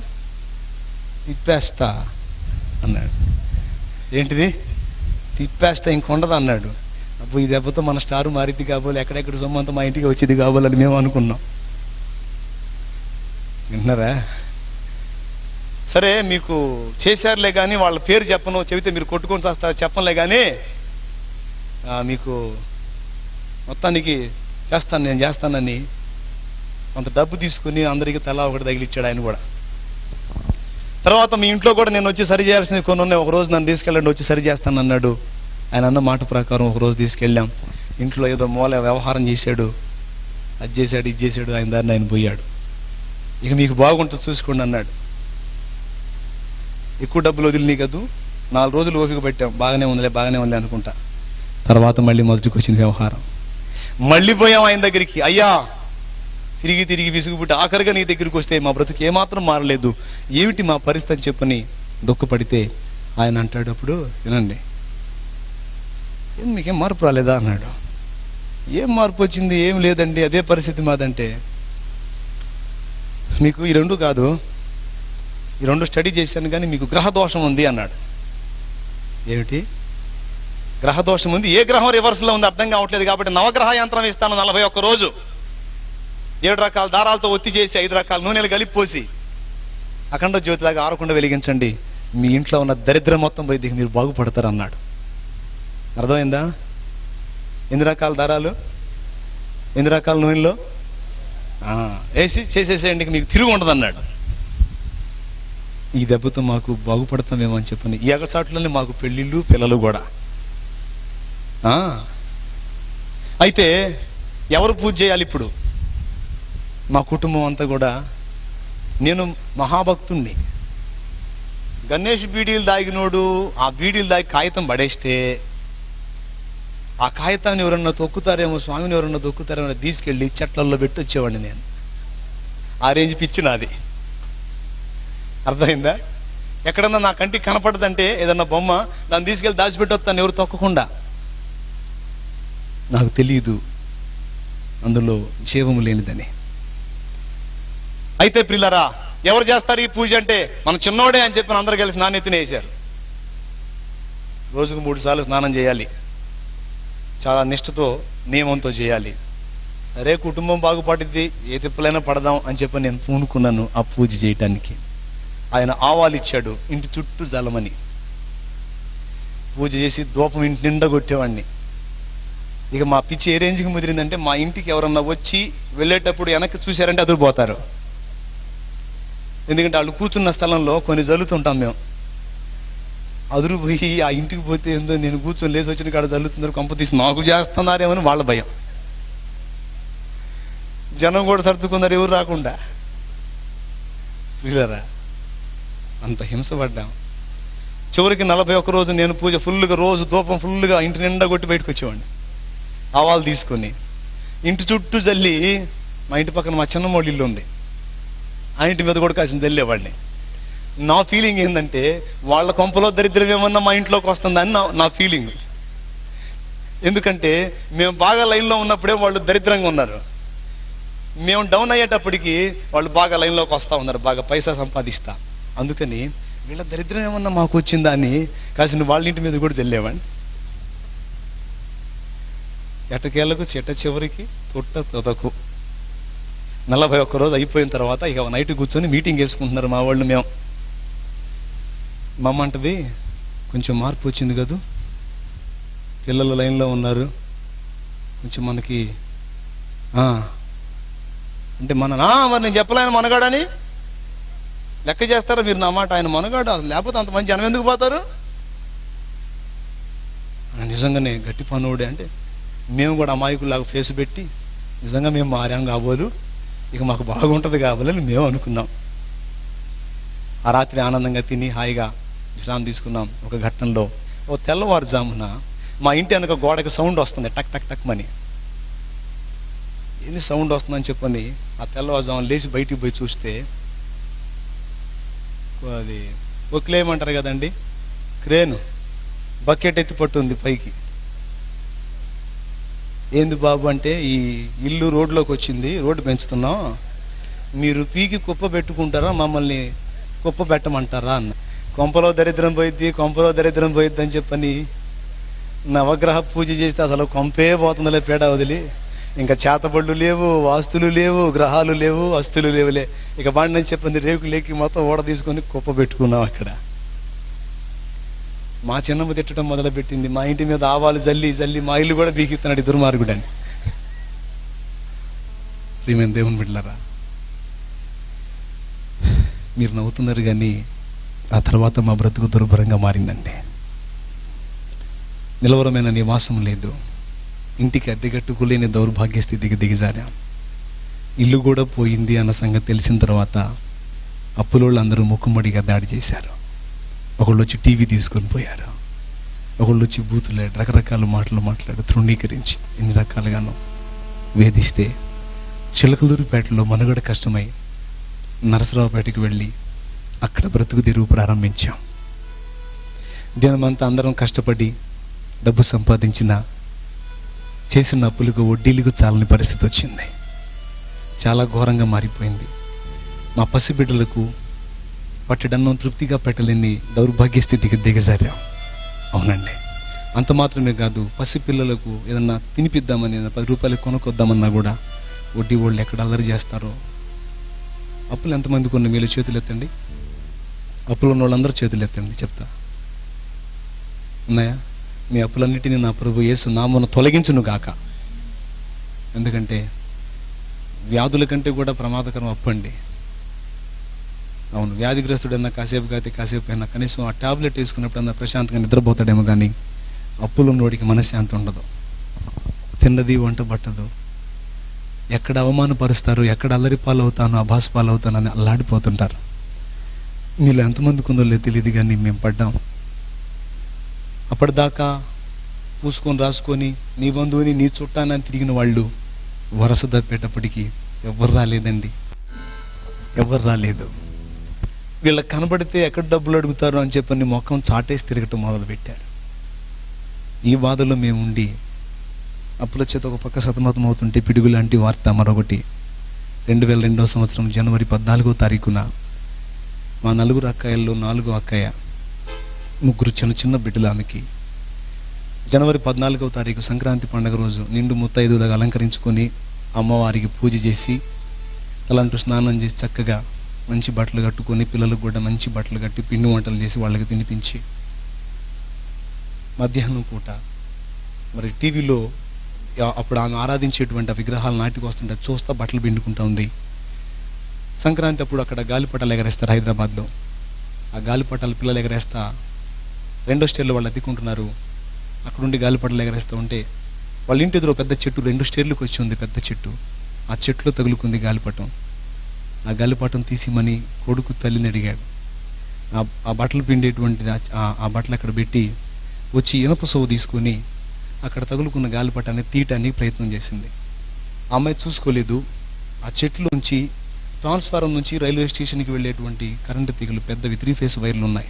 తిప్పేస్తా అన్నాడు. ఏంటిది తిప్పేస్తా, ఇంకొండదు అన్నాడు. అప్పుడు ఈ దెబ్బతో మన స్టారు మారిద్ది కాబోలు, ఎక్కడెక్కడ సొమ్మంతా మా ఇంటికి వచ్చేది కాబోలని మేము అనుకున్నాం. విన్నారా? సరే మీకు చేశారులే కానీ వాళ్ళ పేరు చెప్పను, చెబితే మీరు కొట్టుకొని చేస్తారు, చెప్పనులే కానీ మీకు మొత్తానికి చేస్తాను, నేను చేస్తానని కొంత డబ్బు తీసుకుని అందరికీ తలా ఒకటి తగిలిచ్చాడు ఆయన కూడా. తర్వాత మీ ఇంట్లో కూడా నేను వచ్చి సరి చేయాల్సింది కొన్ని ఉన్నాయి, ఒక రోజు నన్ను తీసుకెళ్ళండి వచ్చి సరి చేస్తానన్నాడు. ఆయన అన్న మాట ప్రకారం ఒక రోజు తీసుకెళ్ళాం. ఇంట్లో ఏదో మూల వ్యవహారం చేశాడు, అది చేశాడు ఇది చేశాడు, ఆయన దారిని ఆయన పోయాడు. ఇక మీకు బాగుంటుంది చూసుకోండి అన్నాడు. ఎక్కువ డబ్బులు వదిలినాయి కదూ, 4 రోజులు ఓపిక పెట్టాం, బాగానే ఉందిలే అనుకుంటా. తర్వాత మళ్ళీ మొదటికి వచ్చింది వ్యవహారం. మళ్ళీ పోయాం ఆయన దగ్గరికి. అయ్యా తిరిగి తిరిగి విసుగుపుట్టి ఆఖరిగా నీ దగ్గరికి వస్తే మా బ్రతుకు ఏమాత్రం మారలేదు, ఏమిటి మా పరిస్థితి అని చెప్పని దుఃఖపడితే ఆయన అంటాడు, అప్పుడు వినండి, మీకేం మార్పు రాలేదా అన్నాడు. ఏం మార్పు వచ్చింది? ఏం లేదండి, అదే పరిస్థితి మాదంటే. మీకు ఈ 2 కాదు, ఈ 2 స్టడీ చేశాను కానీ మీకు గ్రహదోషం ఉంది అన్నాడు. ఏమిటి గ్రహదోషం ఉంది? ఏ గ్రహం రివర్స్లో ఉంది అర్థం కావట్లేదు, కాబట్టి నవగ్రహ యంత్రం ఇస్తాను 41 రోజు, 7 రకాల దారాలతో ఒత్తి చేసి 5 రకాల నూనెలు కలిపిపోసి అఖండ జ్యోతిలాగా ఆరకుండా వెలిగించండి, మీ ఇంట్లో ఉన్న దరిద్రం మొత్తం పోయి మీరు బాగుపడతారు అన్నాడు. అర్థమైందా? ఎన్ని రకాల దారాలు, ఎన్ని రకాల నూనెలో వేసి చేసేసేయండి, మీకు తిరుగు ఉండదు అన్నాడు. ఈ దెబ్బతో మాకు బాగుపడతామేమో అని చెప్పని ఈ ఎగసాట్లోనే మాకు పెళ్ళిళ్ళు పిల్లలు కూడా. అయితే ఎవరు పూజ చేయాలి ఇప్పుడు? మా కుటుంబం అంతా కూడా. నేను మహాభక్తుణ్ణి, గణేష్ బీడీలు దాగినోడు ఆ బీడీలు దాగి కాగితం పడేస్తే ఆ కాగితాన్ని ఎవరన్నా తొక్కుతారేమో, స్వామిని ఎవరన్నా తొక్కుతారేమో తీసుకెళ్ళి చెట్లల్లో పెట్టి వచ్చేవాడిని నేను. ఆ రేంజ్ పిచ్చి నాది. అర్థమైందా? ఎక్కడన్నా నా కంటికి కనపడదంటే ఏదన్నా బొమ్మ, దాన్ని తీసుకెళ్ళి దాచిపెట్టొస్తాను ఎవరు తొక్కకుండా. నాకు తెలియదు అందులో జీవము లేనిదని. అయితే ప్రిల్లరా, ఎవరు చేస్తారు ఈ పూజ అంటే మన చిన్నోడే అని చెప్పి అందరూ కలిసి నా నెత్తిన వేశారు. రోజుకు 3 సార్లు స్నానం చేయాలి, చాలా నిష్ఠతో నియమంతో చేయాలి. సరే, కుటుంబం బాగుపడిద్ది, ఏ తిప్పలైనా పడదాం అని చెప్పి నేను పూనుకున్నాను ఆ పూజ చేయటానికి. ఆయన ఆవాలు ఇచ్చాడు, ఇంటి చుట్టూ జలమని పూజ చేసి ధూపం ఇంటి నిండా కొట్టేవాడిని. ఇక మా పిచ్చి ఏ రేంజ్కి ముదిరిందంటే, మా ఇంటికి ఎవరన్నా వచ్చి వెళ్ళేటప్పుడు వెనక్కి చూశారంటే అదిరిపోతారు. ఎందుకంటే వాళ్ళు కూర్చున్న స్థలంలో కొన్ని జల్లుతుంటాం మేము. అదురు పోయి ఆ ఇంటికి పోతే ఏందో, నేను కూర్చొని లేచి వచ్చిన కాడ జల్లుతున్నారు, కొంప తీసి నాకు చేస్తున్నారేమని వాళ్ళ భయం. జనం కూడా సర్దుకున్నారు ఎవరు రాకుండా. ప్రియులారా, అంత హింసపడ్డాం. చివరికి 41 రోజు నేను పూజ ఫుల్గా, రోజు ధూపం ఫుల్గా ఇంటి నిండా కొట్టి బయటకు వచ్చేవాడిని. ఆవాలు తీసుకొని ఇంటి చుట్టూ జల్లి, మా ఇంటి పక్కన మా చిన్నమోళ్ళ ఇల్లు ఉంది, ఆ ఇంటి మీద కూడా కాసిన జల్లేవాడిని. నా ఫీలింగ్ ఏంటంటే, వాళ్ళ కొంపలో దరిద్రం ఏమన్నా మా ఇంట్లోకి వస్తుందని నా ఫీలింగ్. ఎందుకంటే మేము బాగా లైన్లో ఉన్నప్పుడే వాళ్ళు దరిద్రంగా ఉన్నారు, మేము డౌన్ అయ్యేటప్పటికి వాళ్ళు బాగా లైన్లోకి వస్తూ ఉన్నారు, బాగా పైసా సంపాదిస్తా. అందుకని వీళ్ళ దరిద్రం ఏమన్నా మాకు వచ్చిందా అని కాసిన వాళ్ళ ఇంటి మీద కూడా జల్లేవాడిని. ఎటకేళ్లకు చెట్ట చివరికి తొట్ట తొదకు 41 రోజు అయిపోయిన తర్వాత ఇక నైట్ కూర్చొని మీటింగ్ వేసుకుంటున్నారు మా వాళ్ళు. మేము మా అమ్మ అంటది, కొంచెం మార్పు వచ్చింది కదూ, పిల్లలు లైన్లో ఉన్నారు, కొంచెం మనకి అంటే మరి నేను చెప్పలేను మనగాడని లెక్క చేస్తారా మీరు నా మాట? ఆయన మనగాడు, లేకపోతే అంతమంది జనం ఎందుకు పోతారు? నిజంగానే గట్టి పనుడే. అంటే మేము కూడా అమాయకులాగా ఫేస్ పెట్టి, నిజంగా మేము మారాం కాబోలు, ఇక మాకు బాగుంటుంది కాబోలని మేము అనుకున్నాం. ఆ రాత్రి ఆనందంగా తిని హాయిగా విశ్రాంతి తీసుకున్నాం. ఒక ఘట్టంలో ఓ తెల్లవారుజామున మా ఇంటి వెనక గోడకి సౌండ్ వస్తుంది, టక్ టక్ టక్ మని. ఏంది సౌండ్ వస్తుందని చెప్పని ఆ తెల్లవారుజామున లేచి బయటికి పోయి చూస్తే, అది ఒక్లేమంటారు కదండి, క్రేను బకెట్ ఎత్తి పట్టుంది పైకి. ఏంది బాబు అంటే, ఈ ఇల్లు రోడ్లోకి వచ్చింది, రోడ్డు పెంచుతున్నాం, మీరు పీకి కుప్ప పెట్టుకుంటారా, మమ్మల్ని కుప్ప పెట్టమంటారా అన్న. కొంపలో దరిద్రం పోయిద్ది, కొంపలో దరిద్రం పోయిద్ది అని చెప్పని నవగ్రహ పూజ చేస్తే అసలు కొంపే పోతుందిలే పేడ వదిలి. ఇంకా చేతబళ్ళు లేవు, వాస్తులు లేవు, గ్రహాలు లేవు, అస్తులు లేవులే. ఇక బాండని చెప్పింది, రేకులేకి మొత్తం ఓడ తీసుకొని కుప్ప పెట్టుకున్నాం అక్కడ. మా చిన్నమ్మ తిట్టడం మొదలుపెట్టింది, మా ఇంటి మీద ఆవాలు జల్లి జల్లి మా ఇల్లు కూడా బీకిస్తున్నాడు దుర్మార్గుడని. ప్రియమైన దేవుని బిడ్డలారా, మీరు నవ్వుతున్నారు కానీ ఆ తర్వాత మా బ్రతుకు దుర్భరంగా మారిందండి. నిలవరమైన నివాసం లేదు, ఇంటికి అద్దెగట్టుకోలేని దౌర్భాగ్య స్థితికి దిగజారాం. ఇల్లు కూడా పోయింది అన్న సంగతి తెలిసిన తర్వాత అప్పులోళ్ళు అందరూ ముక్కుమ్మడిగా దాడి చేశారు. ఒకళ్ళు వచ్చి టీవీ తీసుకొని పోయారు, ఒకళ్ళు వచ్చి బూతులాడు, రకరకాల మాటలు మాట్లాడు తృణీకరించి ఎన్ని రకాలుగానో వేధిస్తే చిలకలూరుపేటలో మనుగడ కష్టమై నరసరావుపేటకి వెళ్ళి అక్కడ బ్రతుకు తెరువు ప్రారంభించాం. దినమంతా అందరం కష్టపడి డబ్బు సంపాదించిన చేసిన అప్పులకు వడ్డీలకు చాలని పరిస్థితి వచ్చింది. చాలా ఘోరంగా మారిపోయింది. మా పసిబిడ్డలకు పట్టెడన్నం తృప్తిగా పెట్టలేని దౌర్భాగ్య స్థితికి దిగజారాం. అవునండి, అంత మాత్రమే కాదు, పసిపిల్లలకు ఏదన్నా తినిపిద్దామని 10 రూపాయలు కొనుక్కొద్దామన్నా కూడా వడ్డీ వాళ్ళు ఎక్కడ అల్లరి చేస్తారో. అప్పులు ఎంతమందికి ఉన్న మీరు చేతులు ఎత్తండి, అప్పులు ఉన్న వాళ్ళందరూ చేతులు ఎత్తండి, చెప్తా. ఉన్నాయా? మీ అప్పులన్నిటినీ నా ప్రభు యేసు నామమున తొలగించును గాక. ఎందుకంటే వ్యాధుల కంటే కూడా ప్రమాదకరం అప్పండి. అవును, వ్యాధిగ్రస్తుడన్నా కాసేపు కాతే కాసేపు అయినా కనీసం ఆ టాబ్లెట్ వేసుకున్నప్పుడన్నా ప్రశాంతంగా నిద్రపోతాడేమో కానీ అప్పులున్నోడికి మనశ్శాంతి ఉండదు. తిన్నది వంట పట్టదు, ఎక్కడ అవమానపరుస్తారు, ఎక్కడ అల్లరి పాలవుతాను, అభాస పాలవుతానని అల్లాడిపోతుంటారు. మీలో ఎంతమందికి ఉందో లేదు తెలియదు కానీ మేము పడ్డాం. అప్పటిదాకా పూసుకొని రాసుకొని నీ బంధువుని నీ చుట్టానని తిరిగిన వాళ్ళు వరస తప్పేటప్పటికీ ఎవరు రాలేదండి, ఎవరు రాలేదు. వీళ్ళకి కనబడితే ఎక్కడ డబ్బులు అడుగుతారు అని చెప్పని మొఖం చాటేసి తిరగటం మొదలుపెట్టారు. ఈ బాధలో మేము ఉండి అప్పుల చేత ఒక పక్క సతమతం అవుతుంటే పిడుగు లాంటి వార్త మరొకటి 2002వ సంవత్సరం జనవరి 14వ తారీఖున మా 4 అక్కయ్యల్లో 4వ అక్కయ్య, 3 చిన్న చిన్న బిడ్డలు ఆమెకి. జనవరి 14వ తారీఖు సంక్రాంతి పండుగ రోజు నిండు ముత్తైదులుగా అలంకరించుకొని అమ్మవారికి పూజ చేసి తలంటూ స్నానం చేసి చక్కగా మంచి బట్టలు కట్టుకొని పిల్లలకు కూడా మంచి బట్టలు కట్టి పిండి వంటలు చేసి వాళ్ళకి తినిపించి మధ్యాహ్నం పూట మరి టీవీలో అప్పుడు ఆమె ఆరాధించేటువంటి ఆ విగ్రహాలు నాటికి వస్తుంటే చూస్తా బట్టలు పిండుకుంటా ఉంది. సంక్రాంతి అప్పుడు అక్కడ గాలిపటాలు ఎగరేస్తారు హైదరాబాద్లో. ఆ గాలిపటాలు పిల్లలు ఎగరేస్తా 2వ స్టేర్లో వాళ్ళు అద్దెకుంటున్నారు. అక్కడుండి గాలిపటాలు ఎగరేస్తూ ఉంటే వాళ్ళ ఇంటి ఎదురు పెద్ద చెట్టు 2 స్టేర్లకు వచ్చి ఉంది, పెద్ద చెట్టు. ఆ చెట్టులో తగులుకుంది గాలిపటం. ఆ గాలిపటం తీసిమని కొడుకు తల్లిని అడిగాడు. ఆ బట్టలు పిండేటువంటిది ఆ బట్టలు అక్కడ పెట్టి వచ్చి ఇనప సొవ్వు తీసుకొని అక్కడ తగులుకున్న గాలిపటాన్ని తీయటానికి ప్రయత్నం చేసింది. ఆ అమ్మాయి చూసుకోలేదు. ఆ చెట్టులోంచి ట్రాన్స్ఫారం నుంచి రైల్వే స్టేషన్కి వెళ్ళేటువంటి కరెంటు తీగలు పెద్దవి 3 ఫేస్ వైర్లు ఉన్నాయి.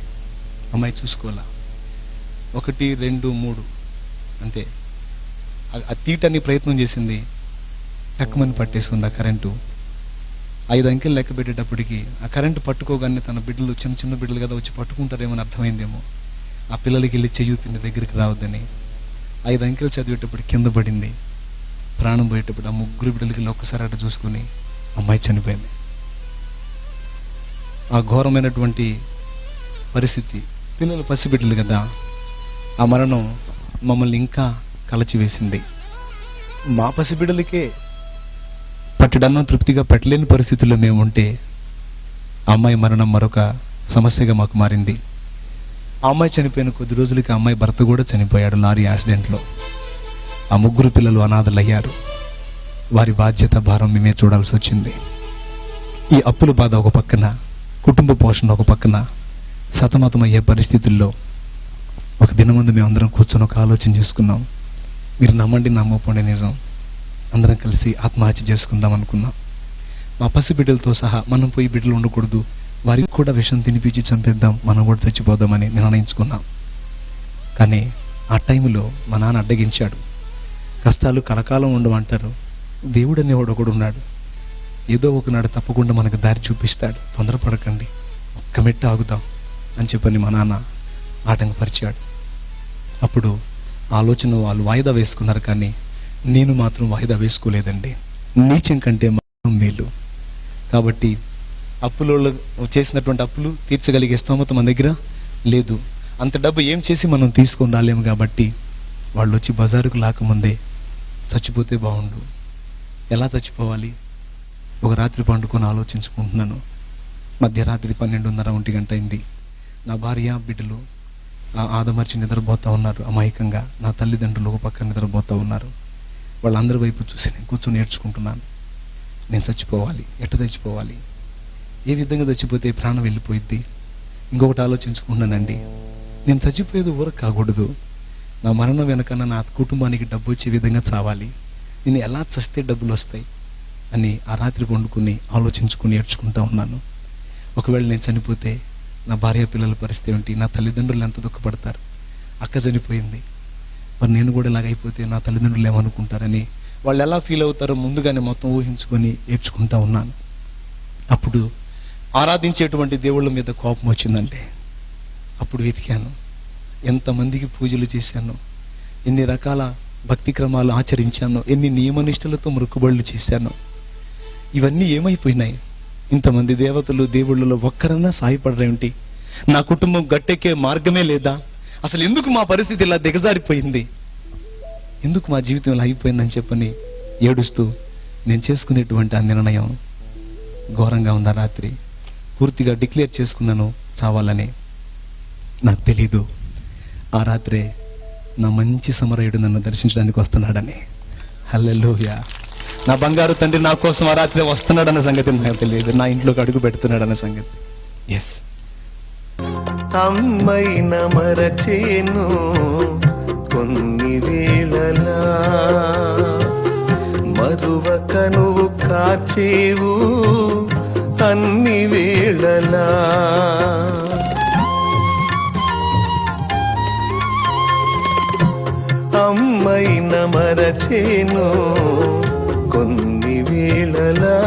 అమ్మాయి చూసుకోవాలా. 1, 2, 3 అంతే. ఆ తీయటానికి ప్రయత్నం చేసింది. టక్కుమని పట్టేసుకుంది ఆ కరెంటు. 5 అంకెలు లెక్క పెట్టేటప్పటికి ఆ కరెంటు పట్టుకోగానే తన బిడ్డలు చిన్న చిన్న బిడ్డలు కదా వచ్చి పట్టుకుంటారేమని అర్థమైందేమో. ఆ పిల్లలకి వెళ్ళి చెయ్యూపింది దగ్గరికి రావద్దని. 5 అంకెలు చదివేటప్పుడు కింద పడింది. ప్రాణం పోయేటప్పుడు ఆ 3 బిడ్డలకి ఒక్కసారి అటు చూసుకుని అమ్మాయి చనిపోయింది. ఆ ఘోరమైనటువంటి పరిస్థితి, పిల్లలు పసిబిడ్డలు కదా, ఆ మరణం మమ్మల్ని ఇంకా కలచివేసింది. మా పసిబిడ్డలకే పట్టడన్నం తృప్తిగా పెట్టలేని పరిస్థితుల్లో మేము ఉంటే ఆ అమ్మాయి మరణం మరొక సమస్యగా మాకు మారింది. ఆ అమ్మాయి చనిపోయిన కొద్ది రోజులకి ఆ అమ్మాయి భర్త కూడా చనిపోయాడు లారీ యాక్సిడెంట్లో. ఆ 3 పిల్లలు అనాథలయ్యారు. వారి బాధ్యత భారం మేమే చూడాల్సి వచ్చింది. ఈ అప్పుల బాధ ఒక పక్కన, కుటుంబ పోషణ ఒక పక్కన సతమతమయ్యే పరిస్థితుల్లో ఒక దినం ముందు మేమందరం కూర్చొని ఒక ఆలోచన చేసుకున్నాం. మీరు నమ్మండి నమ్మకపోండి, నిజం. అందరం కలిసి ఆత్మహత్య చేసుకుందాం అనుకున్నాం. మా పసిబిడ్డలతో సహా మనం పోయి బిడ్డలు ఉండకూడదు, వారికి కూడా విషం తినిపించి చంపేద్దాం, మనం కూడా చచ్చిపోదామని నిర్ణయించుకున్నాం. కానీ ఆ టైంలో మా నాన్న అడ్డగించాడు. కష్టాలు కలకాలం ఉండవంటారు. దేవుడు అనేవాడు ఒకడు ఉన్నాడు. ఏదో ఒకనాడు తప్పకుండా మనకు దారి చూపిస్తాడు, తొందరపడకండి, ఒక్క మెట్టు ఆగుదాం అని చెప్పని మా నాన్న ఆటంకపరిచాడు. అప్పుడు ఆలోచన వాళ్ళు వాయిదా వేసుకున్నారు, కానీ నేను మాత్రం వాయిదా వేసుకోలేదండి. నీచం కంటే మరణం మేలు. కాబట్టి అప్పులో చేసినటువంటి అప్పులు తీర్చగలిగే స్తోమత మన దగ్గర లేదు. అంత డబ్బు ఏం చేసి మనం తీసుకొని రాలేము. కాబట్టి వాళ్ళు వచ్చి బజారుకు లాకముందే చచ్చిపోతే బాగుండు. ఎలా చచ్చిపోవాలి? ఒక రాత్రి పండుకొని ఆలోచించుకుంటున్నాను. మధ్యరాత్రి 12:30, 1 గంట అయింది. నా భార్య బిడ్డలు ఆదమర్చి నిద్రపోతా ఉన్నారు అమాయకంగా. నా తల్లిదండ్రులు ఒక పక్క నిద్రపోతా ఉన్నారు. వాళ్ళందరి వైపు చూసి నేను కూర్చొని నేర్చుకుంటున్నాను. నేను చచ్చిపోవాలి, ఎట్ట చచ్చిపోవాలి, ఏ విధంగా చచ్చిపోతే ప్రాణం వెళ్ళిపోయిద్ది. ఇంకొకటి ఆలోచించుకుంటున్నానండి, నేను చచ్చిపోయేది ఊరకు కాకూడదు. నా మరణం వెనకన్నా నా కుటుంబానికి డబ్బు వచ్చే విధంగా చావాలి. నేను ఎలా చస్తే డబ్బులు వస్తాయి అని ఆ రాత్రి పండుకుని ఆలోచించుకుని ఏడ్చుకుంటా ఉన్నాను. ఒకవేళ నేను చనిపోతే నా భార్య పిల్లల పరిస్థితి ఏంటి? నా తల్లిదండ్రులు ఎంత దుఃఖపడతారు? అక్క చనిపోయింది, మరి నేను కూడా ఇలాగైపోతే నా తల్లిదండ్రులు ఏమనుకుంటారని, వాళ్ళు ఎలా ఫీల్ అవుతారో ముందుగానే మొత్తం ఊహించుకొని ఏడ్చుకుంటా ఉన్నాను. అప్పుడు ఆరాధించేటువంటి దేవుళ్ళ మీద కోపం వచ్చిందంటే అప్పుడు వెతికాను. ఎంతమందికి పూజలు చేశాను, ఎన్ని రకాల భక్తి క్రమాలు ఆచరించాను, ఎన్ని నియమనిష్టలతో మొక్కుబడులు చేశాను. ఇవన్నీ ఏమైపోయినాయి? ఇంతమంది దేవతలు దేవుళ్ళలో ఒక్కరన్నా సాయపడరేమిటి? నా కుటుంబం గట్టెక్కే మార్గమే లేదా? అసలు ఎందుకు మా పరిస్థితి ఇలా దిగజారిపోయింది? ఎందుకు మా జీవితం ఇలా అయిపోయిందని చెప్పని ఏడుస్తూ నేను చేసుకునేటువంటి ఆ నిర్ణయం ఘోరంగా ఉంది. రాత్రి పూర్తిగా డిక్లేర్ చేసుకున్నాను చావాలని. నాకు తెలీదు ఆ రాత్రే నా మంచి సమరయుడు నన్ను దర్శించడానికి వస్తున్నాడని. హల్లెలూయా! నా బంగారు తండ్రి నా కోసం ఆ రాత్రి వస్తున్నాడన్న సంగతి నాకు తెలియదు. నా ఇంట్లోకి అడుగు పెడుతున్నాడన్న సంగతి. ఎస్, అమ్మైన మరచేను కొన్ని వేళలా, మరువక నువ్వు కాచేవు అన్ని వేళలా. అమ్మైన మరచేను కొన్ని వేళలా,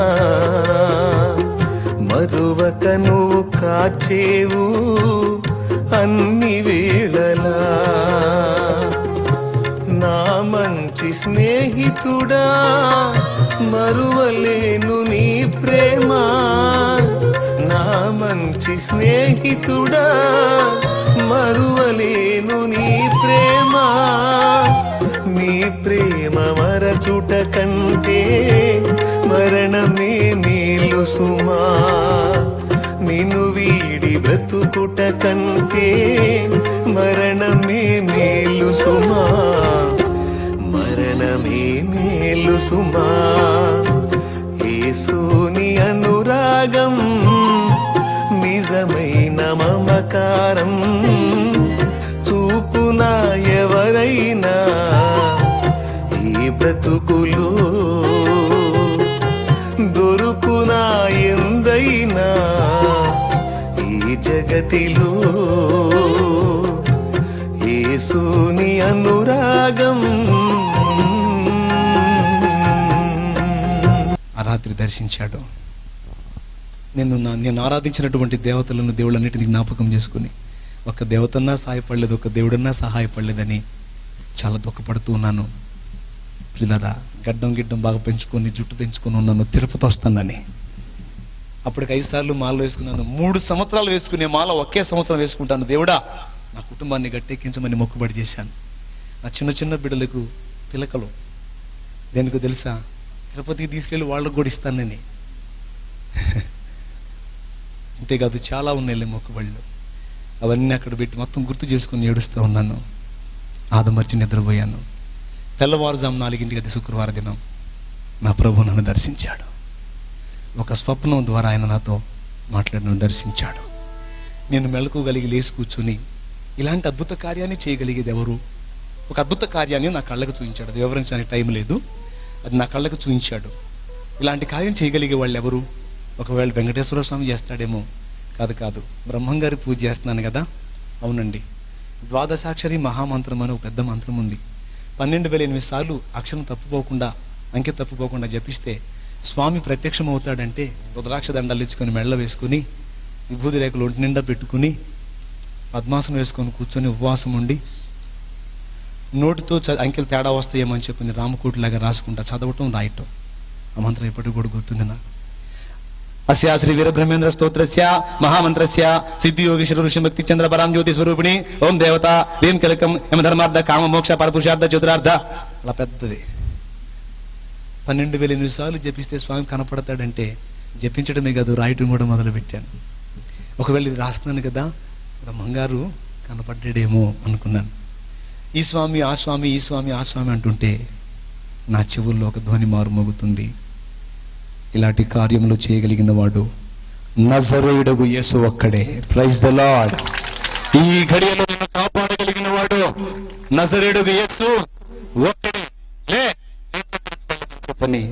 కనువు కాచేవు అన్ని వేళలా. నా మంచి స్నేహితుడా మరువలేను నీ ప్రేమ. నా మంచి స్నేహితుడా మరువలేను నీ ప్రేమ. నీ ప్రేమ మరచుట కంటే మరణమే మేలు సుమా. నిన్ను వీడి బ్రతుకుట కంటే మరణమే మేలు సుమా. మరణమే మేలు సుమా. యేసుని అనురాగం నిజమైన మమకారం చూపునా ఎవరైనా ఈ బ్రతుకులో. దొరుకునా ఎందైనా ఈ జగతిలో యేసుని అనురాగం. ఆ రాత్రి దర్శించాడు. నేను ఆరాధించినటువంటి దేవతలను దేవుళ్ళన్నిటిని జ్ఞాపకం చేసుకుని ఒక దేవతన్నా సహాయపడలేదు, ఒక దేవుడన్నా సహాయపడలేదని చాలా దుఃఖపడుతూ ఉన్నాను. పిల్లరా, గిడ్డం బాగా పెంచుకొని జుట్టు పెంచుకొని ఉన్నాను, తిరుపతి వస్తానని. అప్పటికి 5 సార్లు మాల వేసుకున్నాను. 3 సంవత్సరాలు వేసుకునే మాల ఒకే సంవత్సరం వేసుకుంటాను. దేవుడా నా కుటుంబాన్ని గట్టెక్కించమని మొక్కుబడి చేశాను. నా చిన్న బిడ్డలకు పిలకలు దేనికో తెలుసా? తిరుపతికి తీసుకెళ్లి వాళ్ళకు కూడా ఇస్తానని. అంతేకాదు చాలా ఉన్నాయి మొక్కుబళ్ళు. అవన్నీ అక్కడ పెట్టి మొత్తం గుర్తు చేసుకుని ఏడుస్తూ ఉన్నాను. ఆదమర్చి నిద్రపోయాను. తెల్లవారుజాము 4 అది శుక్రవార దినం నా ప్రభు నన్ను దర్శించాడు. ఒక స్వప్నం ద్వారా ఆయన నాతో మాట్లాడి దర్శించాడు. నేను మెలకువగలిగి లేచి కూర్చుని ఇలాంటి అద్భుత కార్యాన్ని చేయగలిగేది ఎవరు? ఒక అద్భుత కార్యాన్ని నా కళ్ళకు చూపించాడు. అది వివరించడానికి టైం లేదు. అది నా కళ్ళకు చూపించాడు. ఇలాంటి కార్యం చేయగలిగే వాళ్ళు ఎవరు? ఒకవేళ వెంకటేశ్వర స్వామి చేస్తాడేమో. కాదు, బ్రహ్మంగారి పూజ చేస్తున్నాను కదా. అవునండి, ద్వాదశాక్షరి మహామంత్రం అని ఒక పెద్ద మంత్రం ఉంది. 12,008 సార్లు అక్షరం తప్పుపోకుండా, అంకె తప్పుపోకుండా జపిస్తే స్వామి ప్రత్యక్షం అవుతాడంటే రుద్రాక్ష దండాలు ఇచ్చుకొని మెళ్ళ వేసుకుని విభూతి రేఖలు ఒంటి నిండా పెట్టుకుని పద్మాసనం వేసుకొని కూర్చొని ఉపవాసం ఉండి నోటితో అంకెలు తేడా వస్తాయేమని చెప్పి రామకోటిలాగా రాసుకుంటా చదవటం రాయటం. ఆ మంత్రం ఇప్పటికి కూడా గుర్తుంది నాకు. అస్యా శ్రీ వీరబ్రహ్మేంద్ర స్తోత్రస్య మహామంత్రస్య సిద్ధియోగీశ్వర ఋషిభక్తి చంద్ర పరాం జ్యోతి స్వరూపిణి ఓం దేవత లీం కలకం యమధర్మార్థ కామ మోక్ష పరపురుషార్థ చతురార్థ. అలా పెద్దది 12,008 సార్లు జపిస్తే స్వామి కనపడతాడంటే జపించడమే కాదు, రాయటం కూడా మొదలు పెట్టాను. ఒకవేళ ఇది రాస్తున్నాను కదా, బ్రహ్మంగారు కనపడ్డాడేమో అనుకున్నాను. ఈ స్వామి ఆ స్వామి, ఈ స్వామి ఆ స్వామి అంటుంటే నా చెవుల్లో ఒక ధ్వని మారుమోగుతుంది. ఇలాంటి కార్యములు చేయగలిగిన వాడు నజరేయుడగు యేసు ఒక్కడే. Praise the Lord. ఈ ఘడియలో నిన్ను కాపాడగలిగిన వాడు నజరేయుడగు యేసు ఒక్కడే. లే చెప్పని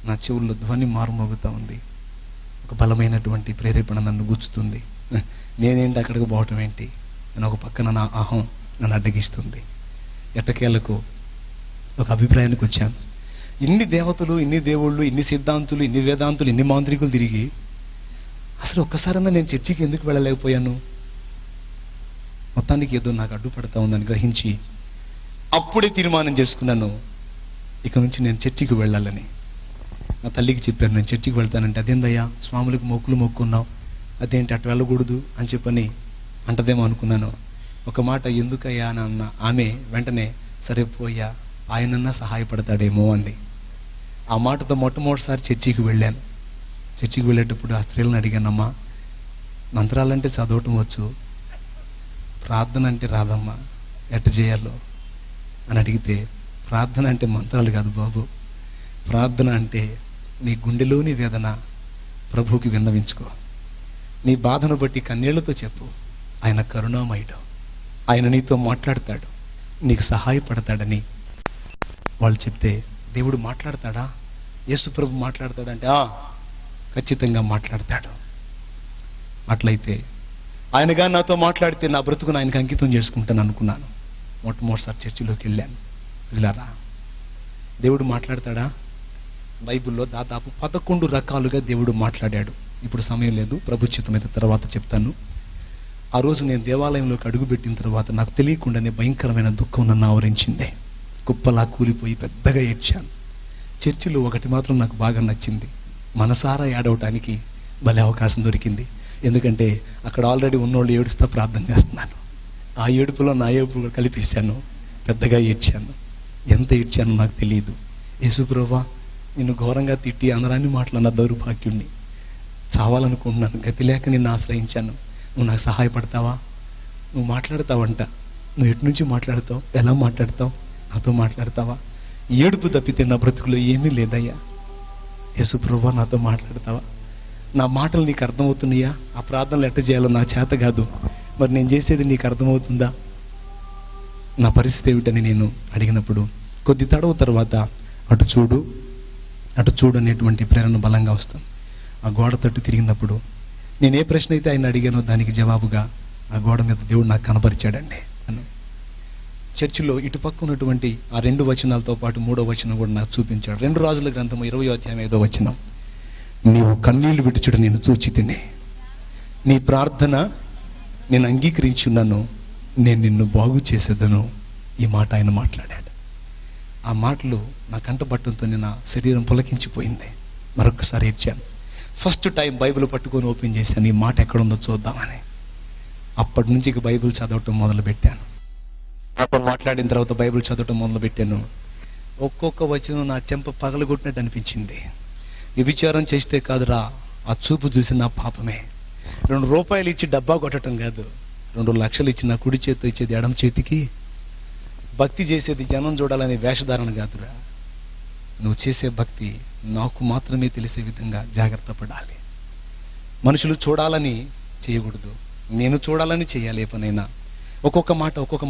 నా చెవుల్లో ధ్వని మారుమోగుతా ఉంది. ఒక బలమైనటువంటి ప్రేరేపణ నన్ను గుచ్చుతుంది. నేనేంటి అక్కడికి పోవటం ఏంటి అని ఒక పక్కన నా అహం నన్ను అడ్డగిస్తుంది. ఎట్టకేలకు ఒక అభిప్రాయానికి వచ్చాను. ఇన్ని దేవతలు, ఇన్ని దేవుళ్ళు, ఇన్ని సిద్ధాంతులు, ఇన్ని వేదాంతులు, ఇన్ని మాంత్రికులు తిరిగి అసలు ఒక్కసారన్నా నేను చర్చికి ఎందుకు వెళ్ళలేకపోయాను? మొత్తానికి ఏదో నాకు అడ్డుపడతా ఉందని గ్రహించి అప్పుడే తీర్మానం చేసుకున్నాను, ఇక నుంచి నేను చర్చికి వెళ్ళాలని. నా తల్లికి చెప్పాను, నేను చర్చికి వెళ్తానంటే అదేందయ్యా స్వాములకు మొక్కులు మొక్కున్నావు, అదేంటి అటు వెళ్ళకూడదు అని చెప్పని అంటదేమో అనుకున్నాను. ఒక మాట ఎందుకయ్యా అని అన్న ఆమె వెంటనే సరే పోయా ఆయనన్నా సహాయపడతాడేమో అంది. ఆ మాటతో మొట్టమొదటిసారి చర్చికి వెళ్ళాను. చర్చికి వెళ్ళేటప్పుడు ఆ స్త్రీలను అడిగానమ్మా, మంత్రాలంటే చదవటం వచ్చు, ప్రార్థన అంటే రాదమ్మా, ఎట్ట చేయాలో అని అడిగితే, ప్రార్థన అంటే మంత్రాలు కాదు బాబు, ప్రార్థన అంటే నీ గుండెలోని వేదన ప్రభువుకి విన్నవించుకో, నీ బాధను బట్టి కన్నీళ్లతో చెప్పు. ఆయన కరుణామయుడు, ఆయన నీతో మాట్లాడతాడు, నీకు సహాయపడతాడని వాళ్ళు చెప్తే, దేవుడు మాట్లాడతాడా, యేసు ప్రభు మాట్లాడతాడంటే ఖచ్చితంగా మాట్లాడతాడు. అట్లయితే ఆయనగా నాతో మాట్లాడితే నా బ్రతుకును ఆయనకు అంకితం చేసుకుంటాను అనుకున్నాను. మొట్టమొదటిసారి చర్చిలోకి వెళ్ళాను. వెళ్ళారా? దేవుడు మాట్లాడతాడా? బైబిల్లో దాదాపు 11 రకాలుగా దేవుడు మాట్లాడాడు. ఇప్పుడు సమయం లేదు, ప్రభుత్వం అయితే తర్వాత చెప్తాను. ఆ రోజు నేను దేవాలయంలోకి అడుగుపెట్టిన తర్వాత నాకు తెలియకుండానే భయంకరమైన దుఃఖం నన్ను ఆవరించింది. కుప్పలా కూలిపోయి పెద్దగా ఏడ్చాను. చర్చిలో ఒకటి మాత్రం నాకు బాగా నచ్చింది, మనసారా ఏడవటానికి భలే అవకాశం దొరికింది. ఎందుకంటే అక్కడ ఆల్రెడీ ఉన్నోళ్ళు ఏడుస్తా ప్రార్థన చేస్తున్నాను. ఆ ఏడుపులో నా ఏడుపు కూడా కలిపేశాను, పెద్దగా ఏడ్చాను. ఎంత ఏడ్చానో నాకు తెలియదు. యేసుప్రభువా, నిన్ను ఘోరంగా తిట్టి అందరాన్ని మాట్లాడిన దౌర్భాగ్యుణ్ణి, చావాలనుకుంటున్నాను, గతి లేక నిన్ను ఆశ్రయించాను. నువ్వు నాకు సహాయపడతావా? నువ్వు మాట్లాడతావంట. నువ్వు ఎటు నుంచి మాట్లాడతావు? ఎలా మాట్లాడతావు? నాతో మాట్లాడతావా? ఏడుపు తప్పితే నా బ్రతుకులో ఏమీ లేదయ్యా. యేసుప్రభువా, నాతో మాట్లాడతావా? నా మాటలు నీకు అర్థమవుతున్నాయా? ఆ ప్రార్థనలు ఎట్ట చేయాలో నా చేత కాదు, మరి నేను చేసేది నీకు అర్థమవుతుందా? నా పరిస్థితి ఏమిటని నేను అడిగినప్పుడు కొద్ది తడవ తర్వాత అటు చూడు అనేటువంటి ప్రేరణ బలంగా వస్తాను. ఆ గోడ తట్టు తిరిగినప్పుడు నేను ఏ ప్రశ్న అయితే ఆయన అడిగానో దానికి జవాబుగా ఆ గోడ మీద దేవుడు నాకు కనపరిచాడండి. చర్చిలో ఇటుపక్క ఉన్నటువంటి ఆ 2 వచనాలతో పాటు 3వ వచనం కూడా నాకు చూపించాడు. 2 రాజుల గ్రంథము 20వ అధ్యాయం 5వ వచనం. నీవు కన్నీళ్లు విడుచుట నేను చూచి తినే, నీ ప్రార్థన నేను అంగీకరించున్నాను, నేను నిన్ను బాగు చేసేదను. ఈ మాట ఆయన మాట్లాడాడు. ఆ మాటలు నా కంటపట్టడంతో నా శరీరం పులకించిపోయింది. మరొకసారి ఇచ్చాను. ఫస్ట్ టైం బైబిల్ పట్టుకొని ఓపెన్ చేశాను, ఈ మాట ఎక్కడుందో చూద్దామని. అప్పటి నుంచి ఇక బైబిల్ చదవటం మొదలుపెట్టాను. అప్పుడు మాట్లాడిన తర్వాత బైబిల్ చదవటం మొదలుపెట్టాను. ఒక్కొక్క వచనం నా చెంప పగలగొట్టినట్టు అనిపించింది. వ్యభిచారం చేస్తే కాదురా, ఆ చూపు చూసి నా పాపమే. 2 రూపాయలు ఇచ్చి డబ్బా కొట్టడం కాదు, 2 లక్షలు ఇచ్చి నా కుడి చేతితో ఇచ్చేది ఎడమ చేతికి. భక్తి చేసేది జనం చూడాలనే వేషధారణ కాదురా. నువ్వు చేసే భక్తి నాకు మాత్రమే తెలిసే విధంగా జాగ్రత్త పడాలి. మనుషులు చూడాలని చేయకూడదు, నేను చూడాలని చేయాలి. ఏ పనైనా ఒక్కొక్క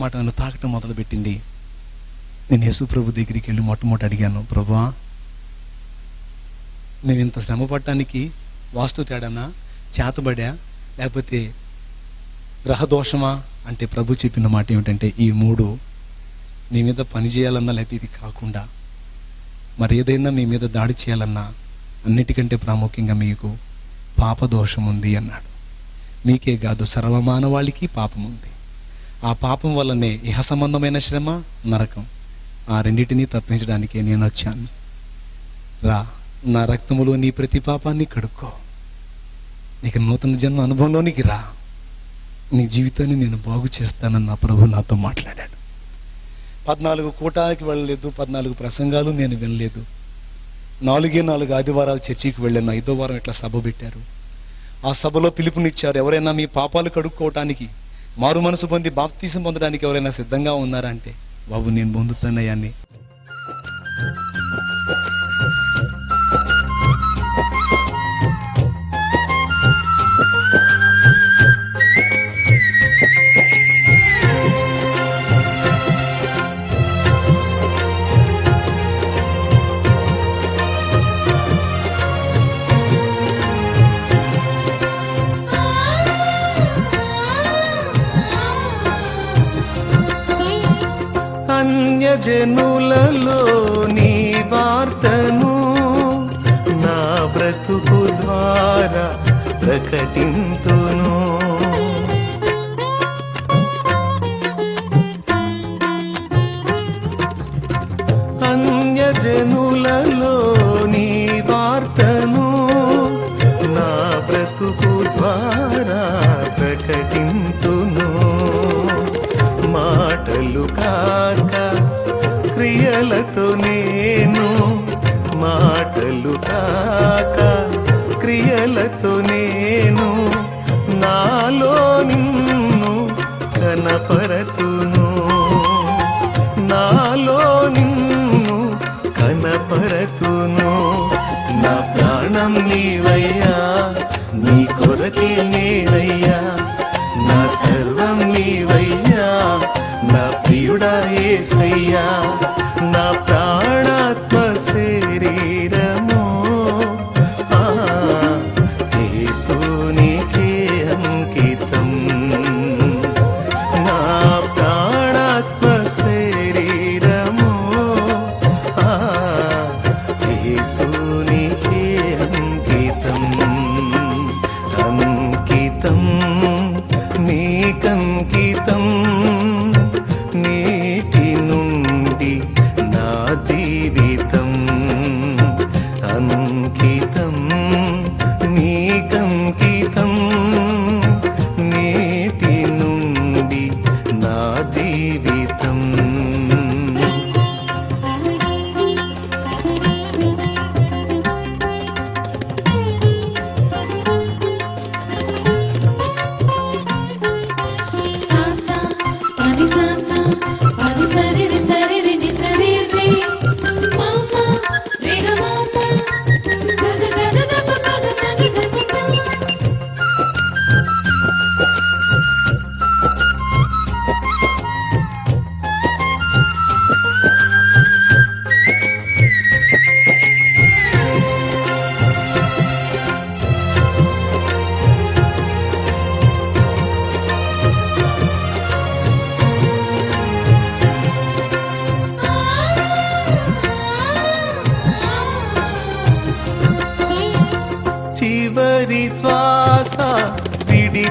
మాట నన్ను తాకటం మొదలుపెట్టింది. నేను యేసు ప్రభు దగ్గరికి వెళ్ళి మొట్టమొదటి అడిగాను, ప్రభువా, నేను ఇంత శ్రమ పడటానికి వాస్తు తేడానా, చేతబడా, లేకపోతే గ్రహదోషమా అంటే ప్రభు చెప్పిన మాట ఏమిటంటే, ఈ 3 నీ మీద పని చేయాలన్నా, లేకపోతే ఇది కాకుండా మరి ఏదైనా మీ మీద దాడి చేయాలన్నా అన్నిటికంటే ప్రాముఖ్యంగా మీకు పాపదోషం ఉంది అన్నాడు. మీకే కాదు, సర్వమానవాళికి పాపం ఉంది. ఆ పాపం వల్లనే ఇహ సంబంధమైన శ్రమ, నరకం. ఆ రెండింటినీ తప్పించడానికే నేను వచ్చాను. రా, నా రక్తములో నీ ప్రతి పాపాన్ని కడుక్కో, నీకు నూతన జన్మ అనుభవంలోనికి రా, నీ జీవితాన్ని నేను బాగు చేస్తానని నా ప్రభు నాతో మాట్లాడాడు. 14 కూటానికి వెళ్ళలేదు, 14 ప్రసంగాలు నేను వినలేదు. 4 ఆదివారాలు చర్చికి వెళ్ళాను. 5వ వారం ఇట్లా సభ పెట్టారు. ఆ సభలో పిలుపునిచ్చారు, ఎవరైనా మీ పాపాలు కడుక్కోవటానికి, మారు మనసు పొంది బాప్తీసం పొందడానికి ఎవరైనా సిద్ధంగా ఉన్నారా అంటే, బాబు నేను పొందుతానయ్యాన్ని. అన్యజనులలో నీ వార్తను నా బ్రతుకు ద్వారా ప్రకటింతును. అన్యజనులలో నీ వార్తను నా బ్రతుకు ద్వారా ప్రకటింతును. మాటలు కాక క్రియలతో నేను, మాటలు కాక క్రియలతో నేను నాలో నిన్ను కనపరతును, నాలో నిన్ను కనపరతును. నా ప్రాణం నీవయ్యా, నీ కొరకే నేనయ్యా, నా సర్వం నీవయ్యా, నా ప్రియుడా యేసయ్యా, నా ప్రాణాత్మ శరీరము యేసునికే అంకితం. నా ప్రాణాత్మ శరీరము యేసునికే అంకితం.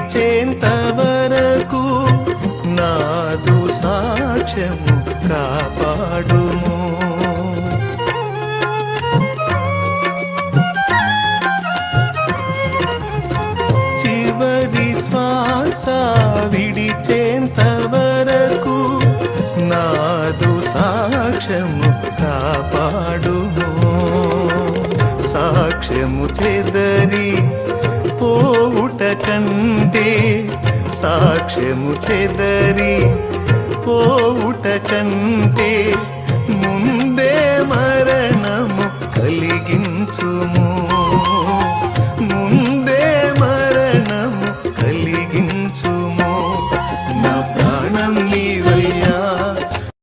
విడిచేంత వరకు నాదు సాక్ష్యము కాపాడుము. చివరి శ్వాస విడిచేంత వరకు నాదు సాక్ష్యము కాపాడుము. సాక్ష్యము చెదరి పోవుట కంటే, సాక్ష్యము చెదరి పోవుట కంటే ముందే మరణం